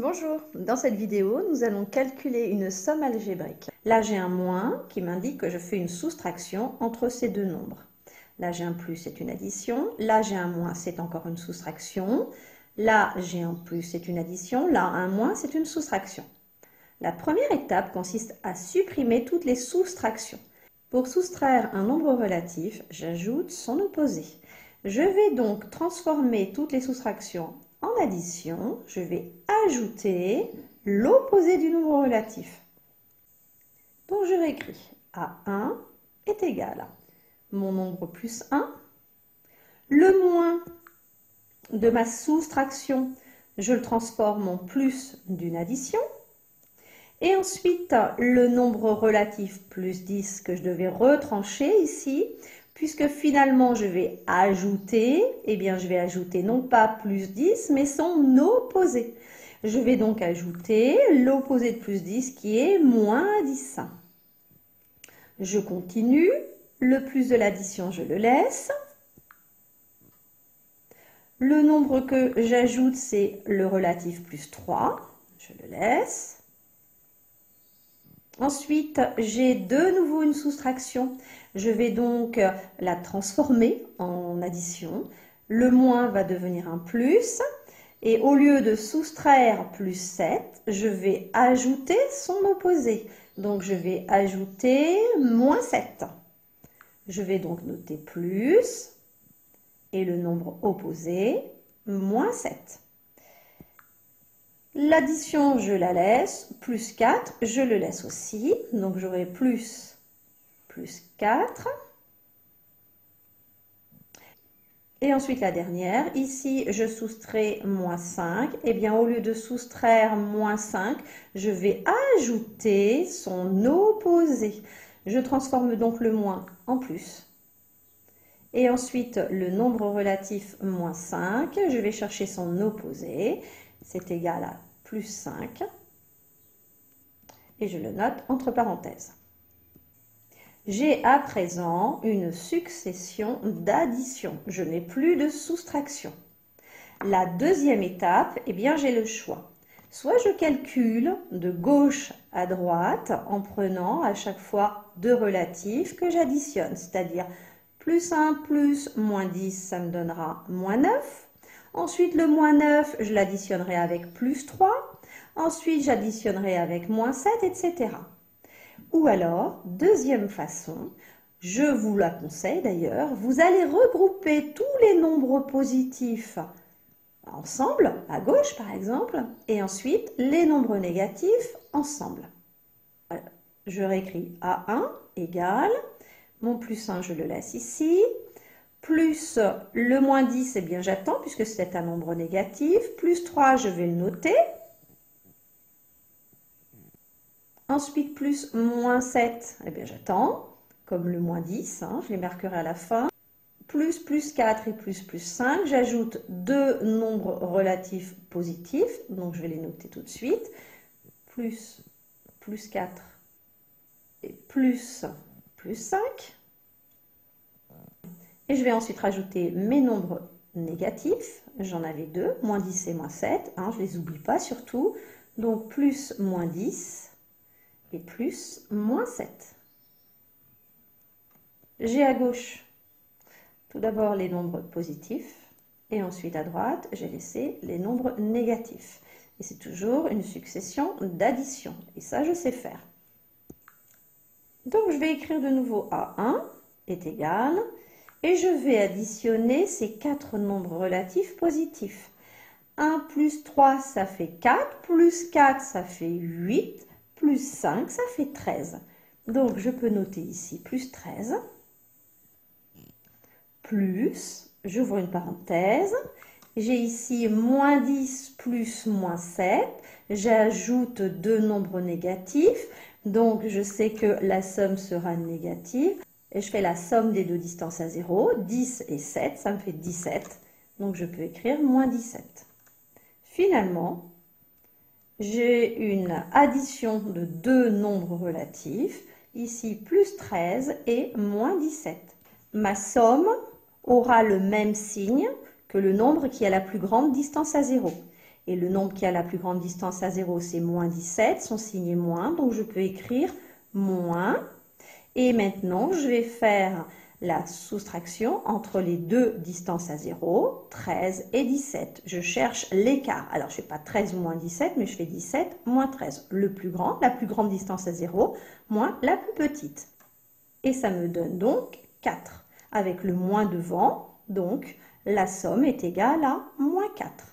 Bonjour, dans cette vidéo, nous allons calculer une somme algébrique. Là, j'ai un moins qui m'indique que je fais une soustraction entre ces deux nombres. Là, j'ai un plus, c'est une addition. Là, j'ai un moins, c'est encore une soustraction. Là, j'ai un plus, c'est une addition. Là, un moins, c'est une soustraction. La première étape consiste à supprimer toutes les soustractions. Pour soustraire un nombre relatif, j'ajoute son opposé. Je vais donc transformer toutes les soustractions en addition. Je vais ajouter l'opposé du nombre relatif. Donc je réécris A1 est égal à mon nombre plus 1, le moins de ma soustraction, je le transforme en plus d'une addition, et ensuite le nombre relatif plus 10 que je devais retrancher ici, puisque finalement je vais ajouter, je vais ajouter non pas plus 10, mais son opposé. Je vais donc ajouter l'opposé de plus 10 qui est moins 10. Je continue, le plus de l'addition je le laisse. Le nombre que j'ajoute c'est le relatif plus 3, je le laisse. Ensuite, j'ai de nouveau une soustraction. Je vais donc la transformer en addition. Le moins va devenir un plus. Et au lieu de soustraire plus 7, je vais ajouter son opposé. Donc, je vais ajouter moins 7. Je vais donc noter plus et le nombre opposé, moins 7. L'addition, je la laisse, plus 4, je le laisse aussi, donc j'aurai plus 4. Et ensuite la dernière, ici je soustrais moins 5, et bien au lieu de soustraire moins 5, je vais ajouter son opposé. Je transforme donc le moins en plus. Et ensuite le nombre relatif moins 5, je vais chercher son opposé. C'est égal à plus 5, et je le note entre parenthèses. J'ai à présent une succession d'additions, je n'ai plus de soustraction. La deuxième étape, j'ai le choix. Soit je calcule de gauche à droite en prenant à chaque fois deux relatifs que j'additionne, c'est-à-dire plus 1 plus moins 10, ça me donnera moins 9. Ensuite, le moins 9, je l'additionnerai avec plus 3. Ensuite, j'additionnerai avec moins 7, etc. Ou alors, deuxième façon, je vous la conseille d'ailleurs, vous allez regrouper tous les nombres positifs ensemble, à gauche par exemple, et ensuite les nombres négatifs ensemble. Je réécris A1 égale, mon plus 1, je le laisse ici, plus le moins 10, j'attends puisque c'est un nombre négatif. Plus 3, je vais le noter. Ensuite, plus moins 7, j'attends, comme le moins 10, je les marquerai à la fin. Plus 4 et plus 5, j'ajoute deux nombres relatifs positifs, donc je vais les noter tout de suite. Plus 4 et plus 5. Et je vais ensuite rajouter mes nombres négatifs. J'en avais deux, moins 10 et moins 7. Je ne les oublie pas surtout. Donc plus moins 10 et plus moins 7. J'ai à gauche tout d'abord les nombres positifs. Et ensuite à droite, j'ai laissé les nombres négatifs. Et c'est toujours une succession d'additions. Et ça, je sais faire. Donc je vais écrire de nouveau A1 est égal. Et je vais additionner ces quatre nombres relatifs positifs. 1 plus 3, ça fait 4. Plus 4, ça fait 8. Plus 5, ça fait 13. Donc, je peux noter ici plus 13. Plus, j'ouvre une parenthèse. J'ai ici moins 10 plus moins 7. J'ajoute deux nombres négatifs. Donc, je sais que la somme sera négative. Et je fais la somme des deux distances à 0, 10 et 7, ça me fait 17. Donc je peux écrire moins 17. Finalement, j'ai une addition de deux nombres relatifs, ici plus 13 et moins 17. Ma somme aura le même signe que le nombre qui a la plus grande distance à 0. Et le nombre qui a la plus grande distance à 0, c'est moins 17. Son signe est moins, donc je peux écrire moins. Et maintenant, je vais faire la soustraction entre les deux distances à 0, 13 et 17. Je cherche l'écart. Alors, je ne fais pas 13 moins 17, mais je fais 17 moins 13. Le plus grand, la plus grande distance à 0, moins la plus petite. Et ça me donne donc 4. Avec le moins devant, donc la somme est égale à moins 4.